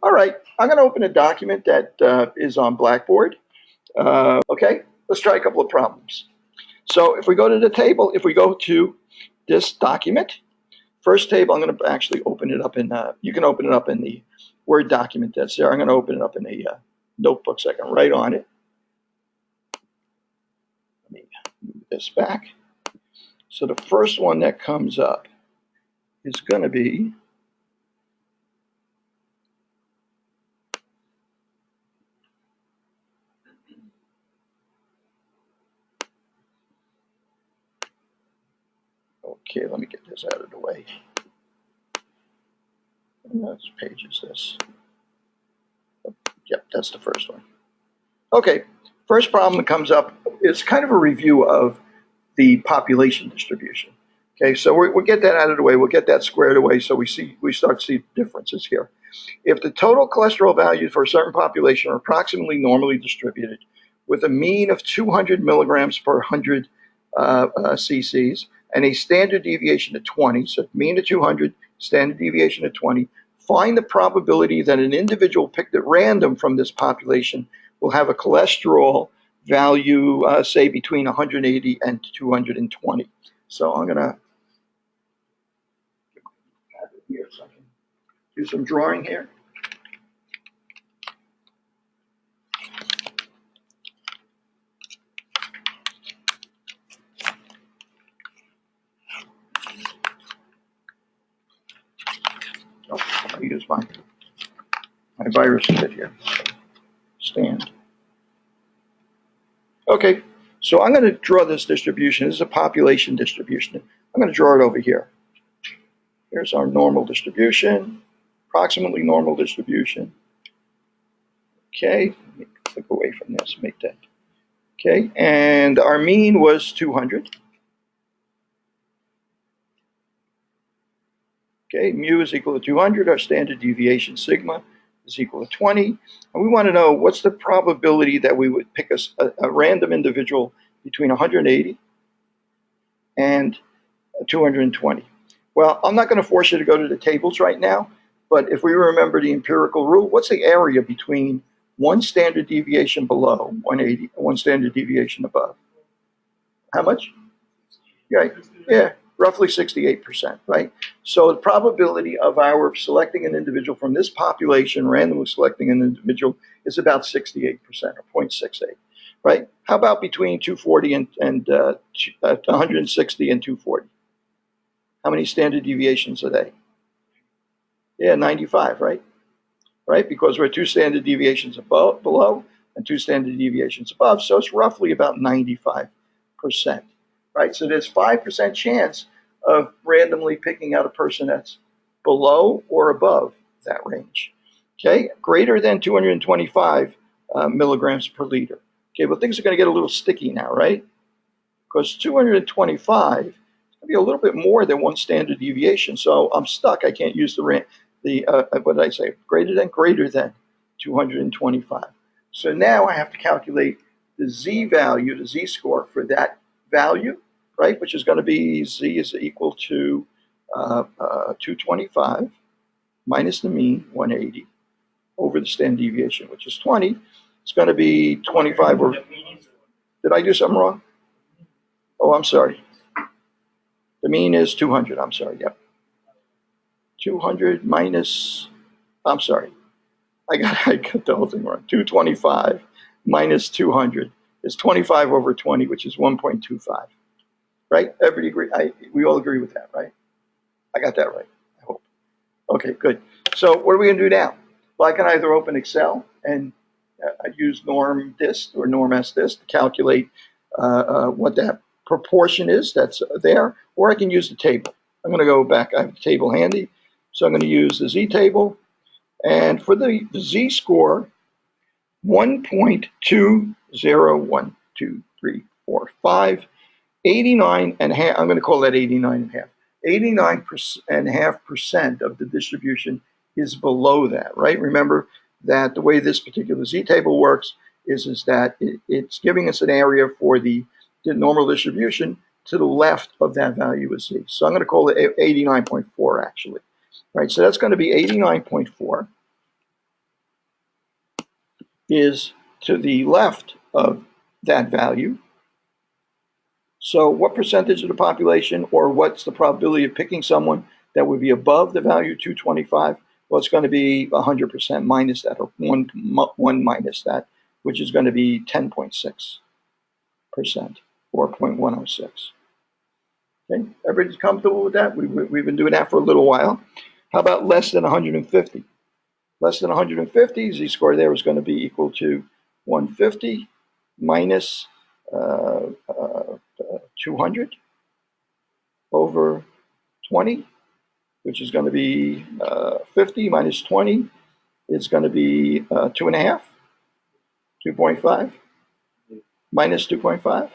All right, I'm going to open a document that is on Blackboard. Okay, let's try a couple of problems. So if we go to the table, if we go to this document, first table, I'm going to actually open it up in, you can open it up in the Word document that's there. I'm going to open it up in a notebook so I can write on it. Let me move this back. So the first one that comes up is going to be okay, let me get this out of the way. What page is this? Yep, that's the first one. Okay, first problem that comes up is kind of a review of the population distribution. Okay, so we'll get that out of the way. We'll get that squared away so we start to see differences here. If the total cholesterol values for a certain population are approximately normally distributed with a mean of 200 milligrams per 100 cc's and a standard deviation of 20, so mean of 200, standard deviation of 20, find the probability that an individual picked at random from this population will have a cholesterol value, say, between 180 and 220. So I'm going to have it here so I can do some drawing here. Oh, I'll use my virus kit here. Stand. Okay, so I'm going to draw this distribution. This is a population distribution. I'm going to draw it over here. Here's our normal distribution, approximately normal distribution. Okay, let me click away from this, make that. Okay, and our mean was 200. Okay, mu is equal to 200. Our standard deviation, sigma, is equal to 20. And we want to know what's the probability that we would pick a random individual between 180 and 220. Well, I'm not going to force you to go to the tables right now, but if we remember the empirical rule, what's the area between one standard deviation below 180 and one standard deviation above? How much? Yeah, roughly 68%, right? So the probability of our selecting an individual from this population, randomly selecting an individual, is about 68%, or 0.68, right? How about between 240 and 160 and 240? How many standard deviations are they? Yeah, 95, right? Right, because we're 2 standard deviations below and 2 standard deviations above, so it's roughly about 95%, right? So there's 5% chance of randomly picking out a person that's below or above that range. Okay, greater than 225 milligrams per liter. Okay, well, things are going to get a little sticky now, right? Because 225 is going to be a little bit more than 1 standard deviation, so I'm stuck. I can't use what did I say? Greater than 225. So now I have to calculate the z value, the z-score for that value, right? Which is going to be z is equal to 225 minus the mean, 180, over the standard deviation, which is 20. It's going to be 25 over. Did I do something wrong? Oh, I'm sorry. The mean is 200. I'm sorry. Yep. 200 minus, I'm sorry, I got the whole thing wrong. 225 minus 200 is 25 over 20, which is 1.25, right? Everybody agree? We all agree with that, right? I got that right, I hope. Okay, good. So what are we going to do now? Well, I can either open Excel and use norm dist or norm s dist to calculate what that proportion is that's there, or I can use the table. I'm going to go back. I have the table handy. So I'm going to use the z-table, and for the z-score, 1.201234 89 and a half. I'm going to call that 89 and a half. 89.5% of the distribution is below that, right? Remember that the way this particular z-table works is that it's giving us an area for the normal distribution to the left of that value of z. So I'm going to call it 89.4 actually. Right, so that's going to be 89.4. is to the left of that value. So what percentage of the population, or what's the probability of picking someone that would be above the value 225? Well, it's going to be 100% minus that, or one minus that, which is going to be 10.6%, or 0.106. Okay, everybody's comfortable with that? We've been doing that for a little while. How about less than 150? Less than 150, z-score there is going to be equal to 150 minus 200 over 20, which is going to be 50 minus 20 is going to be 2.5, 2.5 minus 2.5.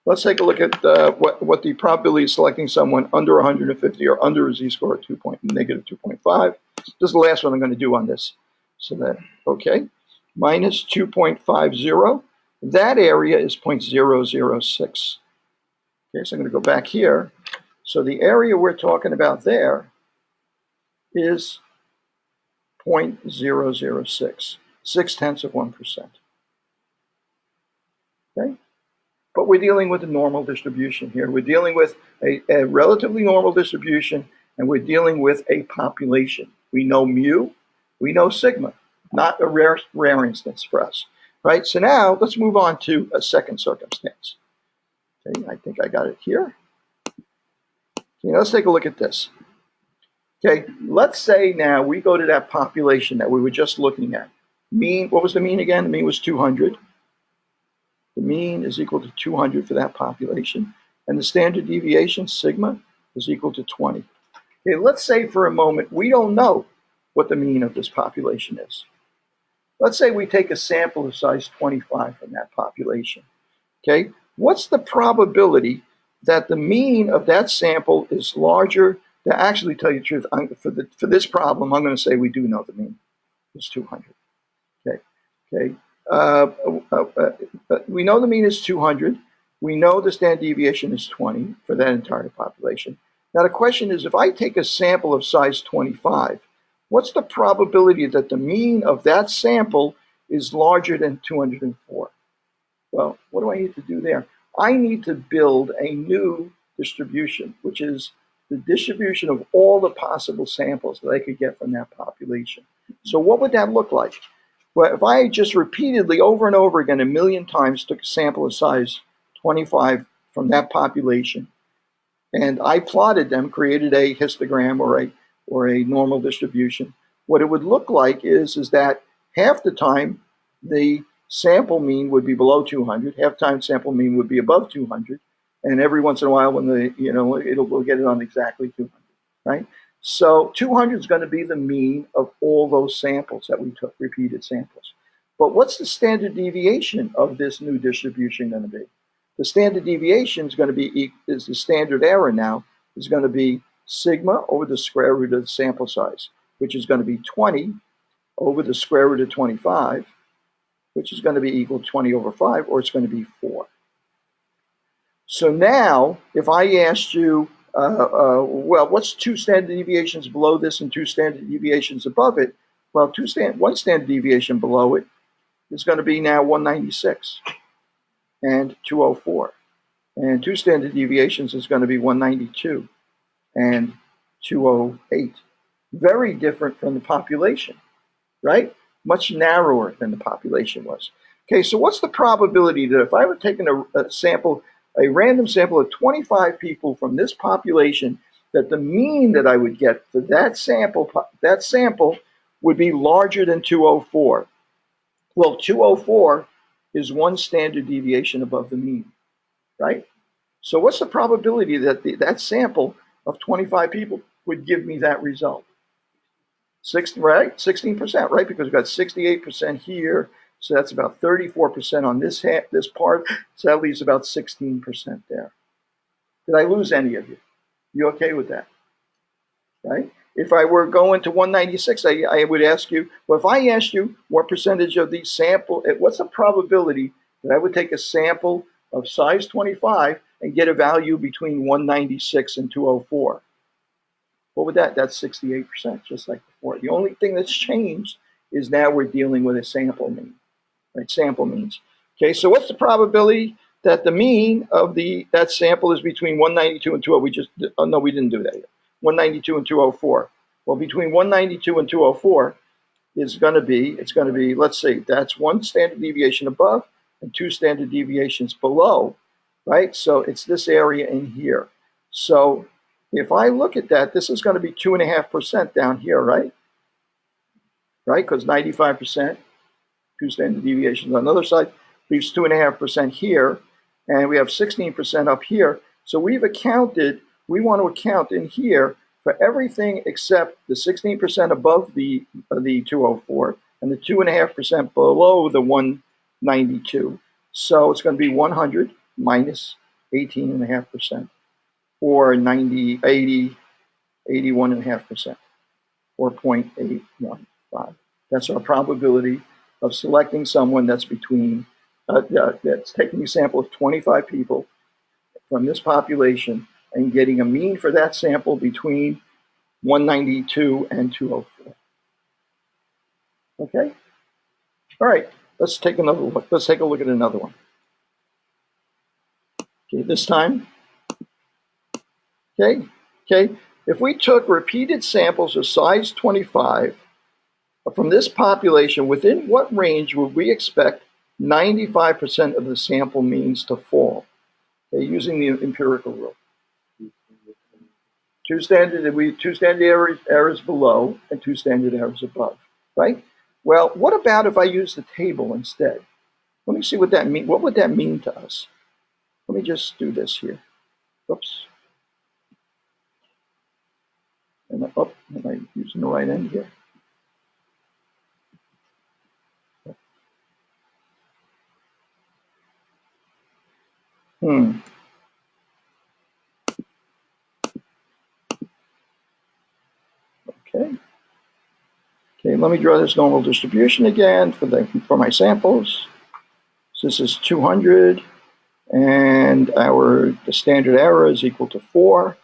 Let's take a look at what the probability of selecting someone under 150 or under a z-score of negative 2.5. This is the last one I'm going to do on this. So that, okay, minus 2.50. That area is 0.006. Okay, so I'm going to go back here. So the area we're talking about there is 0.006, 0.6%. Okay, but we're dealing with a normal distribution here. We're dealing with a relatively normal distribution, and we're dealing with a population. We know mu, we know sigma, not a rare instance for us, right? So now let's move on to a second circumstance. Okay, I think I got it here. Okay, let's take a look at this. Okay, let's say now we go to that population that we were just looking at. Mean, what was the mean again? The mean was 200. The mean is equal to 200 for that population. And the standard deviation, sigma, is equal to 20. Okay, let's say for a moment we don't know what the mean of this population is. Let's say we take a sample of size 25 from that population. Okay, what's the probability that the mean of that sample is larger? To actually tell you the truth, for this problem, I'm going to say we do know the mean is 200. Okay. We know the mean is 200. We know the standard deviation is 20 for that entire population. Now the question is, if I take a sample of size 25, what's the probability that the mean of that sample is larger than 204? Well, what do I need to do there? I need to build a new distribution, which is the distribution of all the possible samples that I could get from that population. So what would that look like? Well, if I just repeatedly, over and over again, a million times took a sample of size 25 from that population, and I plotted them, created a histogram or a normal distribution, what it would look like is that half the time the sample mean would be below 200, half the time sample mean would be above 200, and every once in a while when we'll get it on exactly 200, right? So 200 is going to be the mean of all those samples that we took, repeated samples. But what's the standard deviation of this new distribution going to be? The standard deviation is going to be, is the standard error now, is going to be sigma over the square root of the sample size, which is going to be 20 over the square root of 25, which is going to be equal to 20 over 5, or it's going to be 4. So now, if I asked you, well, what's 2 standard deviations below this and 2 standard deviations above it? Well, one standard deviation below it is going to be now 196 and 204. And 2 standard deviations is going to be 192 and 208. Very different from the population, right? Much narrower than the population was. Okay, so what's the probability that if I were taking a random sample of 25 people from this population, that the mean that I would get for that sample would be larger than 204? Well, 204 is 1 standard deviation above the mean, right? So what's the probability that that sample of 25 people would give me that result? 16%, right? 16%, right? Because we've got 68% here. So that's about 34% on this part. So that leaves about 16% there. Did I lose any of you? You okay with that? Right? If I were going to 196, I would ask you, well, if I asked you what percentage of these sample, what's the probability that I would take a sample of size 25 and get a value between 196 and 204? What would that's 68%, just like before. The only thing that's changed is now we're dealing with a sample mean. right? Sample means. Okay, so what's the probability that the mean of that sample is between 192 and 204? No, we didn't do that yet. 192 and 204. Well, between 192 and 204 it's going to be, let's see, that's one standard deviation above and two standard deviations below, right? So it's this area in here. So if I look at that, this is going to be 2.5% down here, right? Right, because 95%, two standard deviations on the other side, leaves 2.5% here, and we have 16% up here. So we want to account in here for everything except the 16% above the 204 and the 2.5% below the 192. So it's going to be 100 minus 18.5%, or 81.5%, or 0.815. That's our probability of selecting someone that's that's taking a sample of 25 people from this population and getting a mean for that sample between 192 and 204. Okay? All right, let's take another look. Let's take a look at another one. Okay, this time. Okay, if we took repeated samples of size 25 from this population, within what range would we expect 95% of the sample means to fall? Okay, using the empirical rule. Two standard errors below and two standard errors above, right? Well, what about if I use the table instead? Let me see what that means. What would that mean to us? Let me just do this here. Oops. And am I using the right end here? Okay, let me draw this normal distribution again for my samples. So this is 200, and the standard error is equal to 4.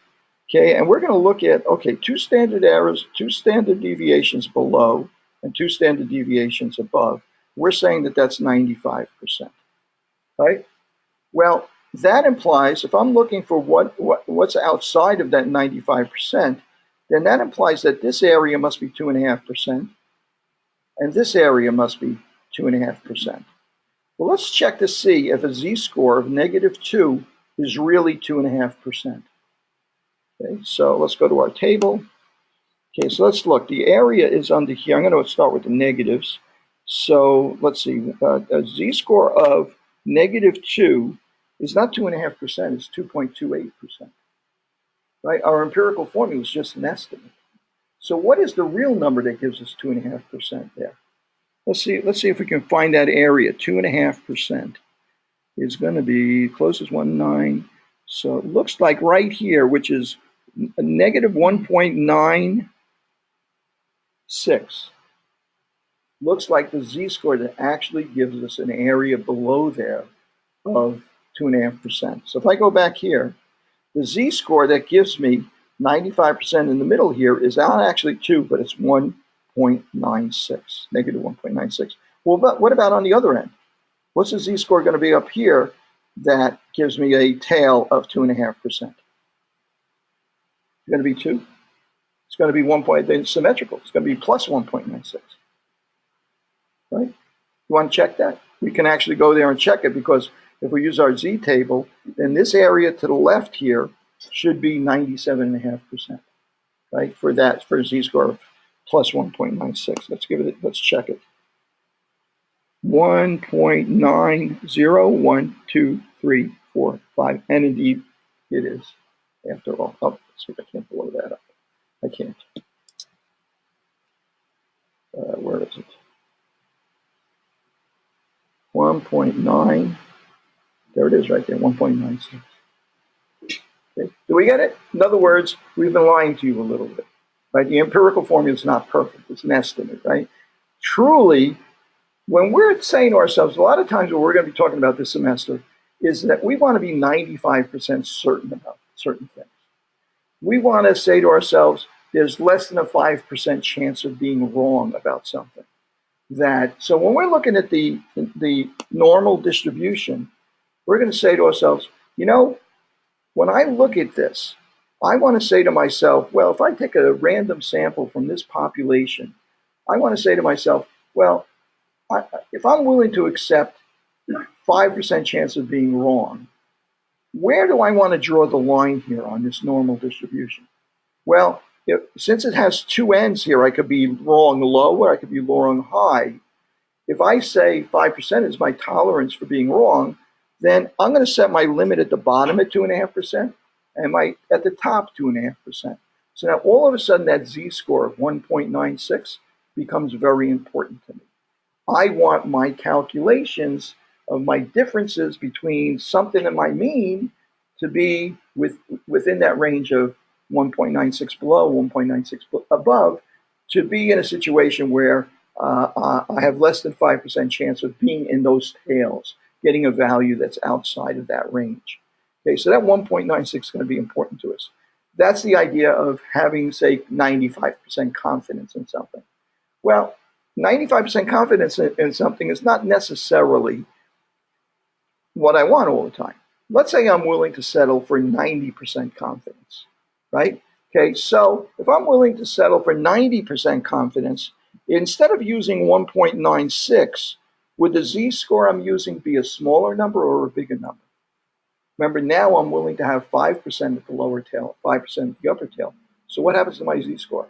Okay, and we're going to look at, two standard errors, two standard deviations below, and two standard deviations above. We're saying that that's 95%, right? Well, that implies, if I'm looking for what's outside of that 95%, then that implies that this area must be 2.5%, and this area must be 2.5%. Well, let's check to see if a z-score of -2 is really 2.5%. Okay, so let's go to our table. Okay, so let's look. The area is under here. I'm going to start with the negatives. So let's see. A z-score of -2 is not 2.5%. It's 2.28%. Right? Our empirical formula is just an estimate. So what is the real number that gives us 2.5% there? Let's see if we can find that area. 2.5% is going to be closest 1.9. So it looks like right here, which is a -1.96. Looks like the z-score that actually gives us an area below there of 2.5%. So if I go back here, the z-score that gives me 95% in the middle here is not actually 2, but it's 1.96, -1.96. Well, but what about on the other end? What's the z-score going to be up here that gives me a tail of 2.5%? It's going to be 2. It's going to be 1. It's symmetrical. It's going to be plus 1.96. Right? You want to check that? We can actually go there and check it, because if we use our z table, then this area to the left here should be 97.5%. Right? For a z-score of plus 1.96. Let's check it. 1.901234, and indeed it is, after all. Oh, let's see if I can't blow that up. I can't. Where is it? 1.9. There it is right there, 1.96. Okay. Do we get it? In other words, we've been lying to you a little bit. Right? The empirical formula is not perfect. It's an estimate, right? Truly, when we're saying to ourselves, a lot of times what we're going to be talking about this semester is that we want to be 95% certain about certain things. We want to say to ourselves, there's less than a 5% chance of being wrong about something. that, so when we're looking at the normal distribution, we're going to say to ourselves, you know, when I look at this, I want to say to myself, well, if I take a random sample from this population, I want to say to myself, well, if I'm willing to accept 5% chance of being wrong, where do I want to draw the line here on this normal distribution? Well, since it has two ends here, I could be wrong low or I could be wrong high. If I say 5% is my tolerance for being wrong, then I'm going to set my limit at the bottom at 2.5% and at the top 2.5%. So now all of a sudden that z-score of 1.96 becomes very important to me. I want my calculations of my differences between something and my mean to be within that range of 1.96 below, 1.96 above, to be in a situation where I have less than 5% chance of being in those tails, getting a value that's outside of that range. Okay, so that 1.96 is going to be important to us. That's the idea of having, say, 95% confidence in something. Well, 95% confidence in something is not necessarily what I want all the time. Let's say I'm willing to settle for 90% confidence, right? Okay, so if I'm willing to settle for 90% confidence, instead of using 1.96, would the z-score I'm using be a smaller number or a bigger number? Remember, now I'm willing to have 5% at the lower tail, 5% at the upper tail. So what happens to my z-score?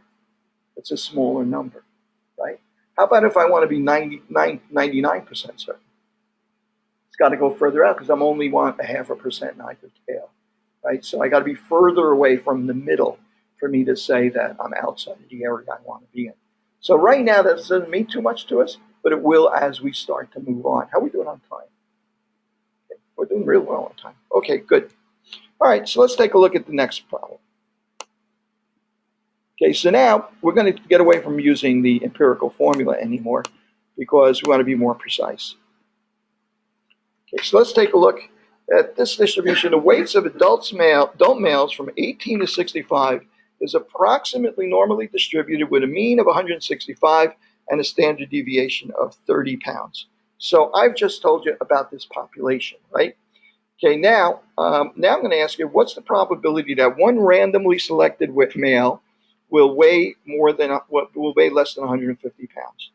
It's a smaller number, right? How about if I want to be 99% certain? It's got to go further out because I'm only want 0.5% in either tail, right? So I got to be further away from the middle for me to say that I'm outside of the area I want to be in. So right now that doesn't mean too much to us, but it will as we start to move on. How are we doing on time? Okay, we're doing real well on time. Okay, good. All right, so let's take a look at the next problem. Okay, so now we're going to get away from using the empirical formula anymore because we want to be more precise. Okay, so let's take a look at this distribution. The weights of adult males from 18 to 65 is approximately normally distributed with a mean of 165 and a standard deviation of 30 pounds. So I've just told you about this population, right? Okay, now I'm going to ask you, what's the probability that one randomly selected male will weigh less than 150 pounds?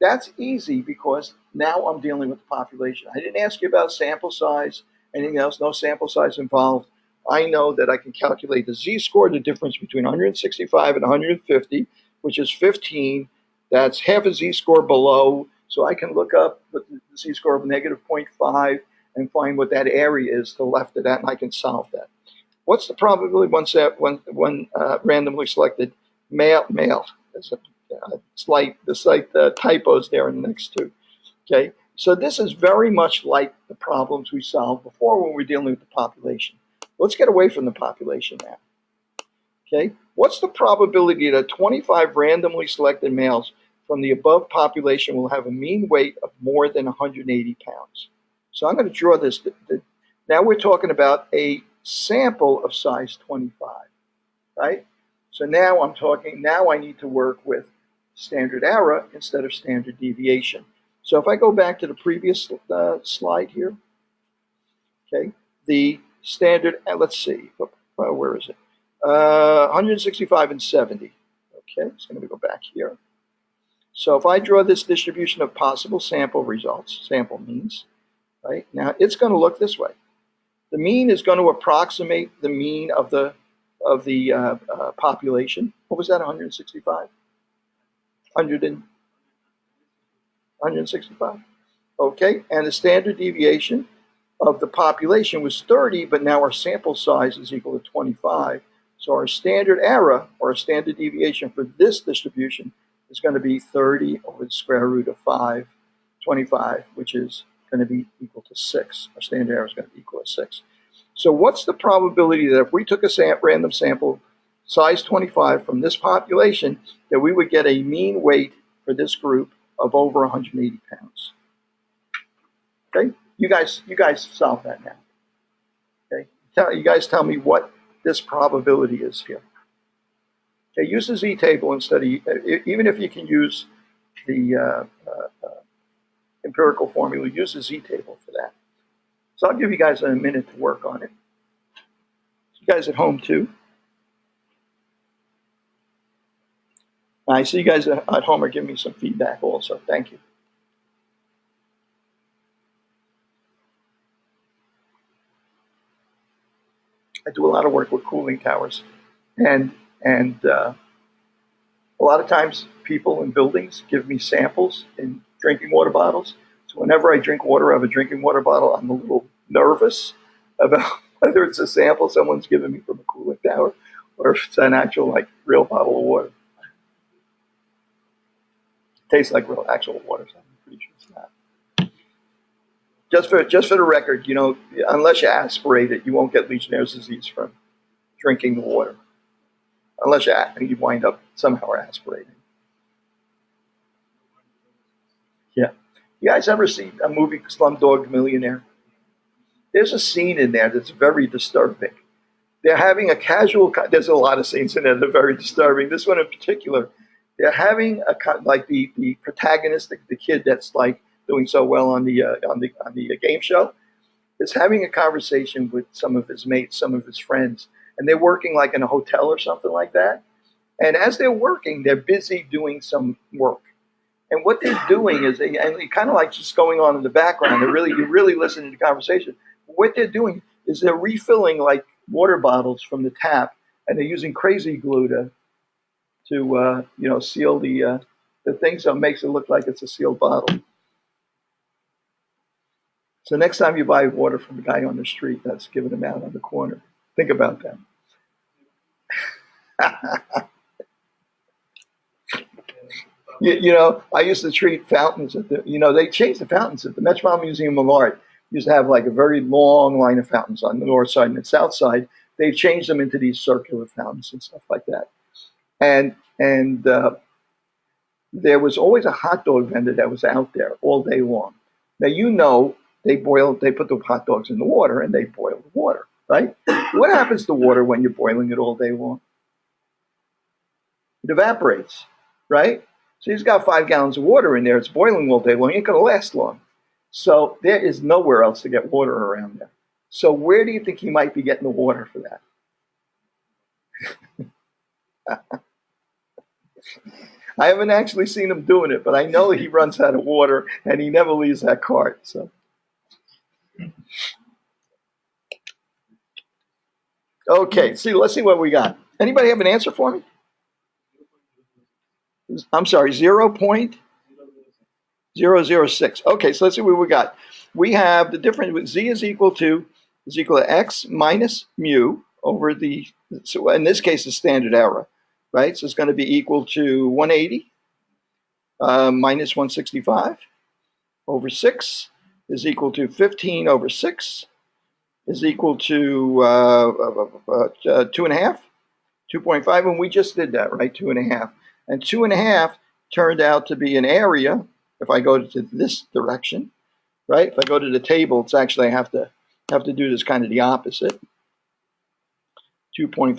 That's easy because now I'm dealing with the population. I didn't ask you about sample size, anything else, no sample size involved. I know that I can calculate the z-score, the difference between 165 and 150, which is 15. That's half a z-score below. So I can look up the z-score of negative 0.5 and find what that area is to the left of that, and I can solve that. What's the probability one randomly selected male? There's a slight typos there in the next two. Okay, so this is very much like the problems we solved before when we were dealing with the population. Let's get away from the population now. Okay, what's the probability that 25 randomly selected males from the above population will have a mean weight of more than 180 pounds? So I'm going to draw this. Now we're talking about a sample of size 25, right? So now I need to work with standard error instead of standard deviation. So if I go back to the previous slide here, okay, the standard, let's see, where is it? 165 and 70. Okay, so I'm going to go back here. So if I draw this distribution of possible sample results, sample means, right? Now it's going to look this way. The mean is going to approximate the mean of the population. What was that? 165? 165. Okay, and the standard deviation of the population was 30, but now our sample size is equal to 25. So our standard error, or our standard deviation for this distribution, is going to be 30 over the square root of 25, which is going to be equal to 6. Our standard error is going to be equal to 6. So what's the probability that if we took a random sample, size 25, from this population, that we would get a mean weight for this group of over 180 pounds? Okay, you guys solve that now. Okay, you guys tell me what this probability is here. Okay, use the z-table instead of, even if you can use empirical formula. Use the z-table for that. So I'll give you guys a minute to work on it. You guys at home too. I see you guys at home are giving me some feedback also. Thank you. I do a lot of work with cooling towers, and a lot of times people in buildings give me samples in drinking water bottles. So whenever I drink water out of a drinking water bottle, I'm a little nervous about whether it's a sample someone's given me from a cooling tower or if it's an actual like real bottle of water. It tastes like real actual water, so I'm pretty sure it's not. Just for the record, you know, unless you aspirate it, you won't get Legionnaire's disease from drinking the water. Unless you wind up somehow aspirating. Yeah. You guys ever see a movie Slumdog Millionaire? There's a scene in there that's very disturbing. They're having a casual. There's a lot of scenes in there that are very disturbing. This one in particular, they're having like the protagonist, the kid that's like doing so well on the game show, is having a conversation with some of his mates, some of his friends, and they're working like in a hotel or something like that. And as they're working, they're busy doing some work. And what they're doing is, and kind of like just going on in the background, you're really listening to the conversation. What they're doing is they're refilling like water bottles from the tap, and they're using crazy glue to seal the thing, so it makes it look like it's a sealed bottle. So next time you buy water from a guy on the street that's giving them out on the corner, think about that. I used to treat fountains at they changed the fountains at the Metropolitan Museum of Art. Used to have like a very long line of fountains on the north side and the south side. They've changed them into these circular fountains and stuff like that. And there was always a hot dog vendor that was out there all day long. Now they put the hot dogs in the water and they boil the water, right? What happens to water when you're boiling it all day long? It evaporates, right? So he's got 5 gallons of water in there. It's boiling all day long. It ain't going to last long. So there is nowhere else to get water around there. So where do you think he might be getting the water for that? I haven't actually seen him doing it, but I know he runs out of water and he never leaves that cart. So, okay, let's see what we got. Anybody have an answer for me? I'm sorry, 0.006. Okay, so let's see what we got. We have the difference with z is equal to x minus mu over so in this case, the standard error, right? So it's going to be equal to 180 minus 165 over 6 is equal to 15 over 6 is equal to 2.5, 2.5, and we just did that, right? 2.5. And 2.5 turned out to be an area. If I go to this direction, right? If I go to the table, it's actually I have to do this kind of the opposite. 2.5,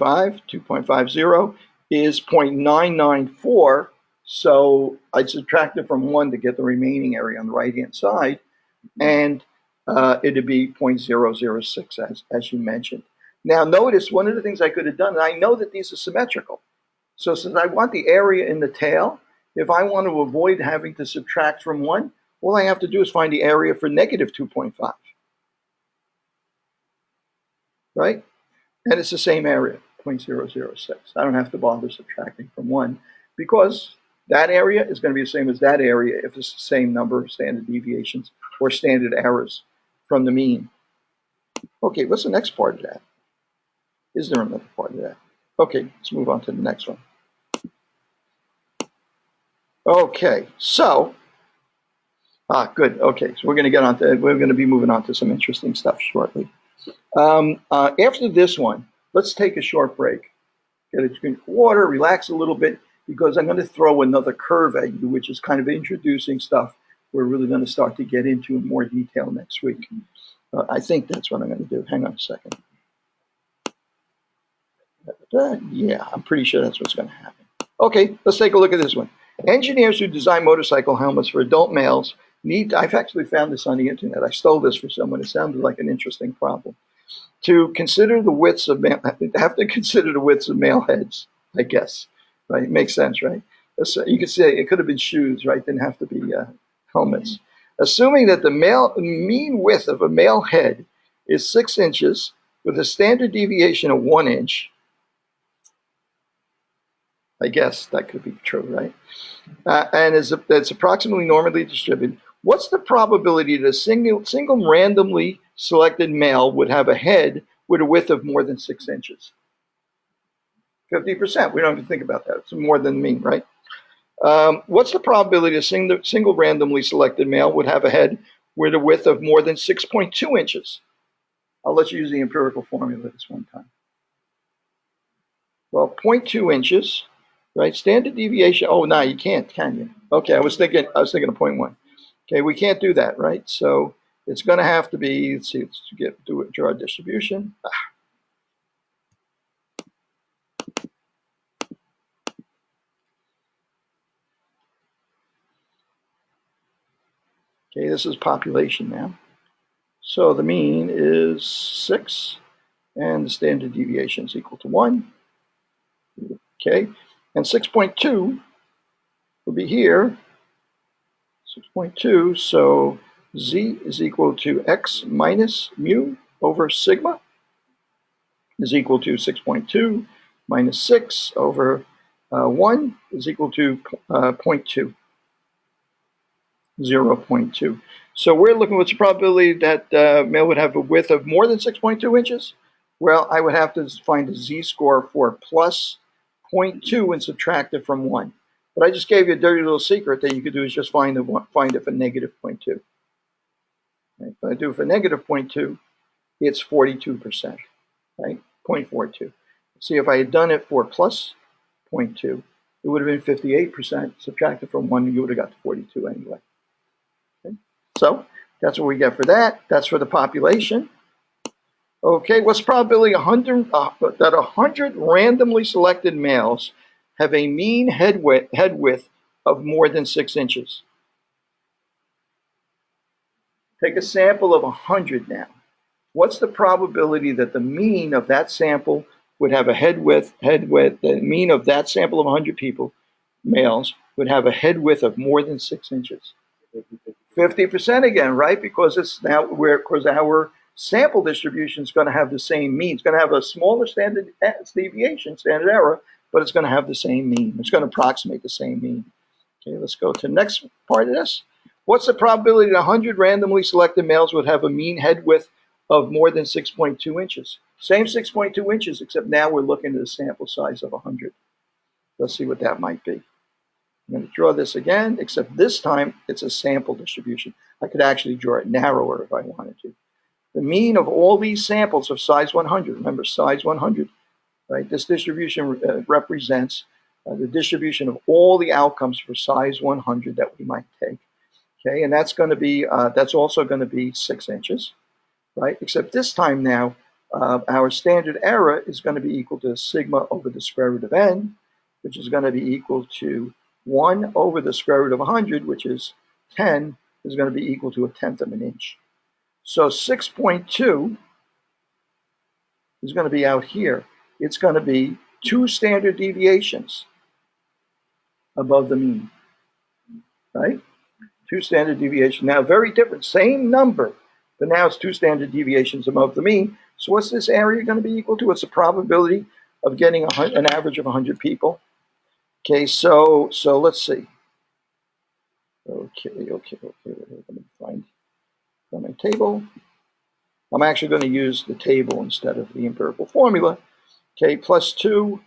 2.50 is 0.994. So I subtracted from 1 to get the remaining area on the right-hand side, and it'd be 0.006 as you mentioned. Now notice one of the things I could have done, and I know that these are symmetrical. So since I want the area in the tail, if I want to avoid having to subtract from 1, all I have to do is find the area for negative 2.5, right? And it's the same area, 0.006. I don't have to bother subtracting from 1 because that area is going to be the same as that area if it's the same number of standard deviations or standard errors from the mean. Okay, what's the next part of that? Is there another part of that? Okay, let's move on to the next one. Okay, so, good. Okay, so we're going to be moving on to some interesting stuff shortly. After this one, let's take a short break. Get a drink of water, relax a little bit, because I'm going to throw another curve at you, which is kind of introducing stuff we're really going to start to get into in more detail next week. I think that's what I'm going to do. Hang on a second. Yeah, I'm pretty sure that's what's going to happen. Okay, let's take a look at this one. Engineers who design motorcycle helmets for adult males I've actually found this on the internet. I stole this for someone. It sounded like an interesting problem. To consider the widths of have to consider the widths of male heads, I guess. Right? It makes sense, right? So you could say it could have been shoes, right? Didn't have to be helmets. Assuming that the mean width of a male head is 6 inches with a standard deviation of 1 inch. I guess that could be true, right? And it's approximately normally distributed. What's the probability that a single randomly selected male would have a head with a width of more than 6 inches? 50%. We don't have to think about that. It's more than mean, right? What's the probability a single randomly selected male would have a head with a width of more than 6.2 inches? I'll let you use the empirical formula this one time. Well, 0.2 inches, right? Standard deviation. Oh, no, you can't, can you? Okay, I was thinking of 0.1. Okay, we can't do that, right? So it's going to have to be. Let's see. Draw a distribution. Okay, this is population now. So the mean is 6, and the standard deviation is equal to 1. Okay, and 6.2 will be here. 6.2, so z is equal to x minus mu over sigma is equal to 6.2 minus 6 over 1 is equal to 0.2. 0.2. So we're looking, what's the probability that male would have a width of more than 6.2 inches? Well, I would have to find a z-score for plus 0.2 and subtract it from 1. But I just gave you a dirty little secret that you could do is just find it for negative 0.2. Right? If I do it for negative 0.2, it's 42%, right? 0.42. See, if I had done it for plus 0.2, it would have been 58%. Subtracted from 1, you would have got to 42 anyway. Okay? So that's what we get for that. That's for the population. Okay, what's the probability that 100 randomly selected males have a mean head width of more than 6 inches? Take a sample of 100 now. What's the probability that the mean of that sample would have a the mean of that sample of 100 people, males, would have a head width of more than 6 inches? 50% again, right? Because our sample distribution is going to have the same mean. It's going to have a smaller standard deviation, standard error, but it's going to have the same mean. It's going to approximate the same mean. Okay, let's go to the next part of this. What's the probability that 100 randomly selected males would have a mean head width of more than 6.2 inches? Same 6.2 inches, except now we're looking at a sample size of 100. Let's see what that might be. I'm going to draw this again, except this time it's a sample distribution. I could actually draw it narrower if I wanted to. The mean of all these samples of size 100, remember size 100, right? This distribution represents the distribution of all the outcomes for size 100 that we might take. Okay, and that's going to be that's also going to be 6 inches, right? Except this time now, our standard error is going to be equal to sigma over the square root of n, which is going to be equal to 1 over the square root of 100, which is 10, is going to be equal to 1/10 of an inch. So 6.2 is going to be out here. It's going to be 2 standard deviations above the mean, right? 2 standard deviations. Now, very different, same number, but now it's 2 standard deviations above the mean. So what's this area going to be equal to? What's the probability of getting an average of 100 people? Okay, so let's see. Okay. Let me find my table. I'm actually going to use the table instead of the empirical formula. Okay, plus 2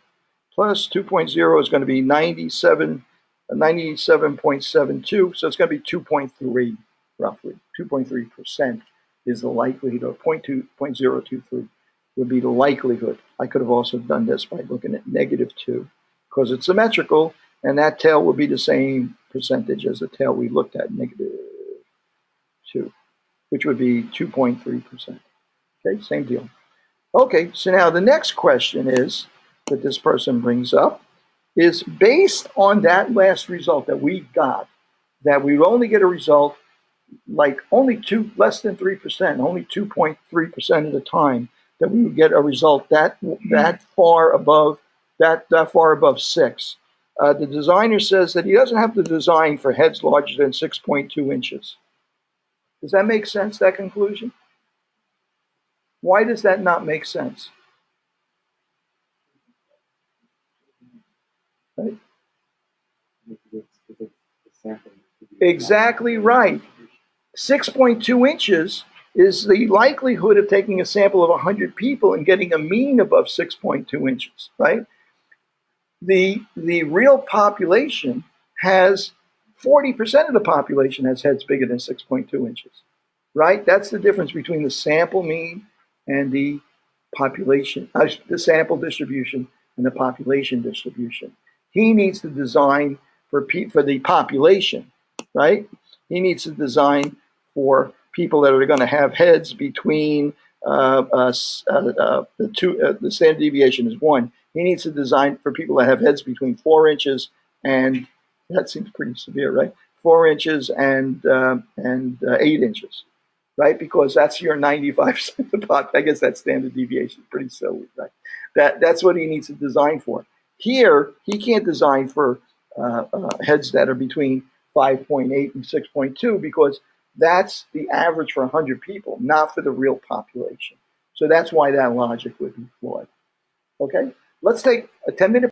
plus 2.0 is going to be 97.72. So it's going to be 2.3 roughly. 2.3% is the likelihood of 0.23 would be the likelihood. I could have also done this by looking at -2 because it's symmetrical, and that tail would be the same percentage as the tail we looked at, -2, which would be 2.3%. Okay, same deal. Okay, so now the next question is that this person brings up is based on that last result that we got, that we only get a result like only less than 3%, only 2.3% of the time that we would get a result that far above that far above 6. The designer says that he doesn't have to design for heads larger than 6.2 inches. Does that make sense, that conclusion? Why does that not make sense? Right? Exactly right. 6.2 inches is the likelihood of taking a sample of 100 people and getting a mean above 6.2 inches, right? The real population has 40% of the population has heads bigger than 6.2 inches, right? That's the difference between the sample mean and the population, the sample distribution and the population distribution. He needs to design for the population, right? He needs to design for people that are going to have heads between the standard deviation is 1. He needs to design for people that have heads between 4 inches and, that seems pretty severe, right? 4 inches and 8 inches, right? Because that's your 95% of the pop. I guess that standard deviation is pretty silly, right? That's what he needs to design for. Here, he can't design for heads that are between 5.8 and 6.2 because that's the average for 100 people, not for the real population. So that's why that logic would be flawed. Okay, let's take a 10-minute